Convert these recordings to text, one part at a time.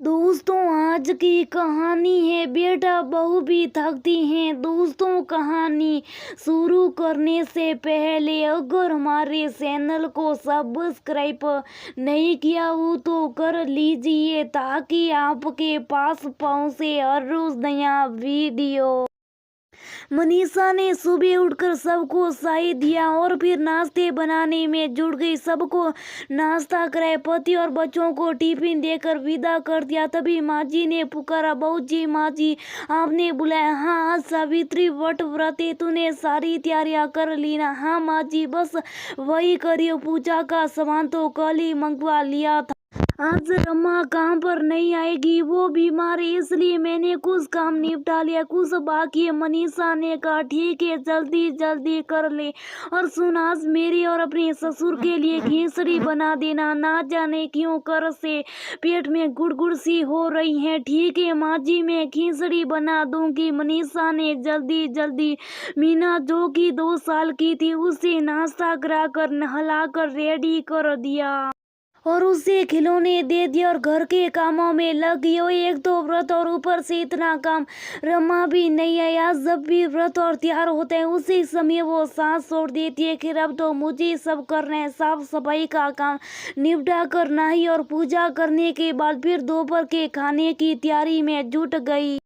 दोस्तों, आज की कहानी है बेटा बहू भी थकती हैं। दोस्तों, कहानी शुरू करने से पहले अगर हमारे चैनल को सब्सक्राइब नहीं किया हो तो कर लीजिए ताकि आपके पास पहुंचे हर रोज नया वीडियो। मनीषा ने सुबह उठकर सबको चाय दिया और फिर नाश्ते बनाने में जुट गई। सबको नाश्ता कराए, पति और बच्चों को टिफिन देकर विदा कर दिया। तभी माँ जी ने पुकारा, बहू जी, माँ जी आपने बुलाया। हाँ, आज सावित्री वट व्रत है, तूने सारी तैयारियां कर ली ना? हाँ माँ जी, बस वही करियो, पूजा का सामान तो कल ही मंगवा लिया था। आज रमा काम पर नहीं आएगी, वो बीमार है, इसलिए मैंने कुछ काम निपटा लिया, कुछ बाकी है। मनीषा ने कहा ठीक है, जल्दी जल्दी कर ले। और सुन, आज मेरी और अपने ससुर के लिए खिचड़ी बना देना। ना जाने क्यों कर से पेट में गुड़गुड़ सी हो रही है। ठीक है माँ जी, मैं खिचड़ी बना दूंगी। मनीषा ने जल्दी जल्दी मीना, जो कि 2 साल की थी, उसे नाश्ता कराकर नहलाकर रेडी कर दिया और उसे खिलौने दे दिए और घर के कामों में लग गई। एक तो व्रत और ऊपर से इतना काम। रमा भी नहीं है। आज जब भी व्रत और त्योहार होते हैं उसी समय वो सांस छोड़ देती है। खैर, अब तो मुझे सब करना है। साफ सफाई का काम निपटा कर नहाई और पूजा करने के बाद फिर दोपहर के खाने की तैयारी में जुट गई।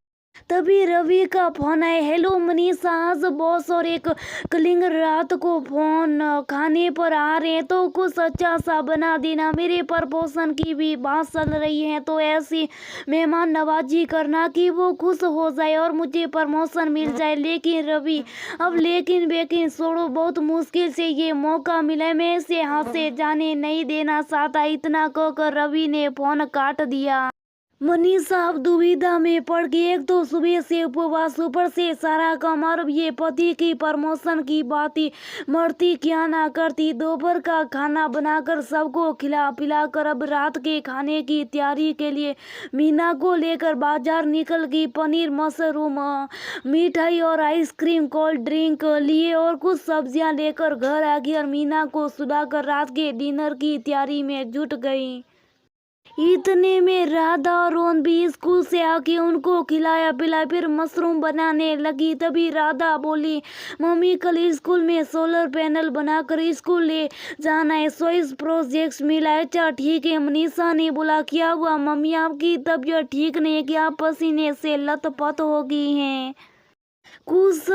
तभी रवि का फोन आया। हेलो मनीषा, आज बॉस और एक कलिंग रात को फोन खाने पर आ रहे हैं, तो कुछ अच्छा सा बना देना। मेरे प्रमोशन की भी बात चल रही है, तो ऐसी मेहमान नवाजी करना कि वो खुश हो जाए और मुझे प्रमोशन मिल जाए। लेकिन रवि, अब लेकिन बेकिन छोड़ो, बहुत मुश्किल से ये मौका मिला, मैं इसे हाथ से जाने नहीं देना चाहता। इतना कहकर रवि ने फोन काट दिया। मनीषा अब दुविधा में पड़ गई। एक तो सुबह से उपवास, ऊपर से सारा काम, और ये पति की प्रमोशन की बात ही मरती क्या ना करती। दोपहर का खाना बनाकर सबको खिला पिलाकर अब रात के खाने की तैयारी के लिए मीना को लेकर बाजार निकल गई। पनीर, मशरूम, मिठाई और आइसक्रीम, कोल्ड ड्रिंक लिए और कुछ सब्जियां लेकर घर आ गई और मीना को सुलाकर रात के डिनर की तैयारी में जुट गई। इतने में राधा और रोहन भी स्कूल से आके उनको खिलाया पिलाया, फिर मशरूम बनाने लगी। तभी राधा बोली, मम्मी कल स्कूल में सोलर पैनल बनाकर स्कूल ले जाना है, स्विस प्रोजेक्ट मिला है। अच्छा ठीक है। मनीषा ने बोला, क्या हुआ मम्मी, आपकी तबीयत ठीक नहीं है क्या? पसीने से लथपथ हो गई हैं। कुछ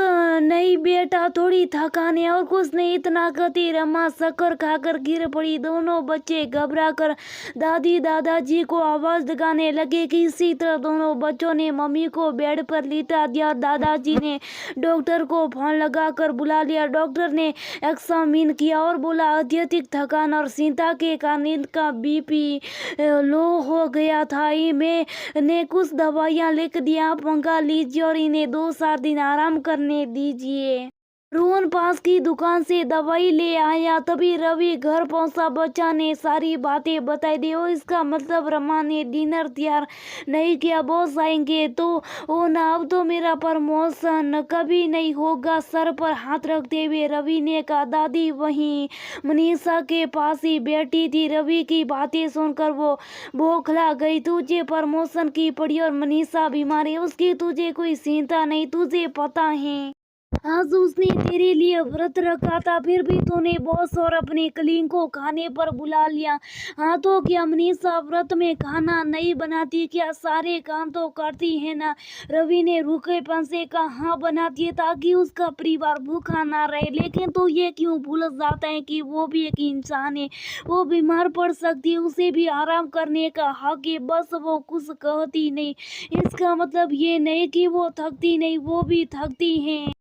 नहीं बेटा, थोड़ी थकान है और कुछ नहीं, इतना कहती रमा शक्कर खाकर गिर पड़ी। दोनों बच्चे घबरा कर दादी दादाजी को आवाज लगाने लगे। किसी तरह दोनों बच्चों ने मम्मी को बेड पर लिटा दिया और दादाजी ने डॉक्टर को फोन लगाकर बुला लिया। डॉक्टर ने एग्जामिन किया और बोला, अत्यधिक थकान और चिंता के कारण इनका बीपी लो हो गया था। मैंने कुछ दवाइयाँ लिख दी, आप मंगा लीजिए और इन्हें 2-4 दिन आराम करने दीजिए। रोहन पास की दुकान से दवाई ले आया। तभी रवि घर पहुंचा। बच्चा ने सारी बातें बताई दी। ओ, इसका मतलब रमा ने डिनर तैयार नहीं किया, बॉस आएंगे तो ओ ना, अब तो मेरा प्रमोशन कभी नहीं होगा। सर पर हाथ रखते हुए रवि ने कहा। दादी वहीं मनीषा के पास ही बैठी थी। रवि की बातें सुनकर वो बौखला गई। तुझे प्रमोशन की पड़ी और मनीषा बीमार है, उसकी तुझे कोई चिंता नहीं, तुझे पता है आज उसने तेरे लिए व्रत रखा था, फिर भी तूने बॉस और अपने कलीग को खाने पर बुला लिया। हाँ तो क्या मनीषा व्रत में खाना नहीं बनाती क्या? सारे काम तो करती है ना? रवि ने रूखेपन से कहा, हाँ बनाती है, ताकि उसका परिवार भूखा ना रहे। लेकिन तो ये क्यों भूल जाता है कि वो भी एक इंसान है, वो बीमार पड़ सकती है, उसे भी आराम करने का हक है। बस वो कुछ कहती नहीं, इसका मतलब ये नहीं कि वो थकती नहीं, वो भी थकती हैं।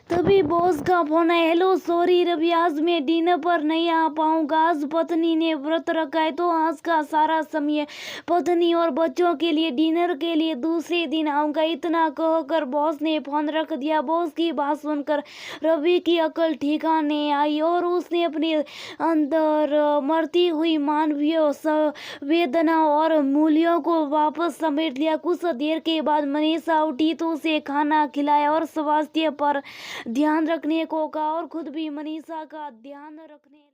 तभी बॉस का फोन आया। हेलो सॉरी रवि, आज मैं डिनर पर नहीं आ पाऊंगा। आज पत्नी ने व्रत रखा है, तो आज का सारा समय पत्नी और बच्चों के लिए डिनर के लिए दूसरे दिन आऊंगा। इतना कहकर बॉस ने फोन रख दिया। बॉस की बात सुनकर रवि की अकल ठिकाने आई और उसने अपने अंदर मरती हुई मानवीय संवेदना और मूल्यों को वापस समेट लिया। कुछ देर के बाद मनीषा उठी तो उसे खाना खिलाया और स्वास्थ्य पर ध्यान रखने को कहा और खुद भी मनीषा का ध्यान रखने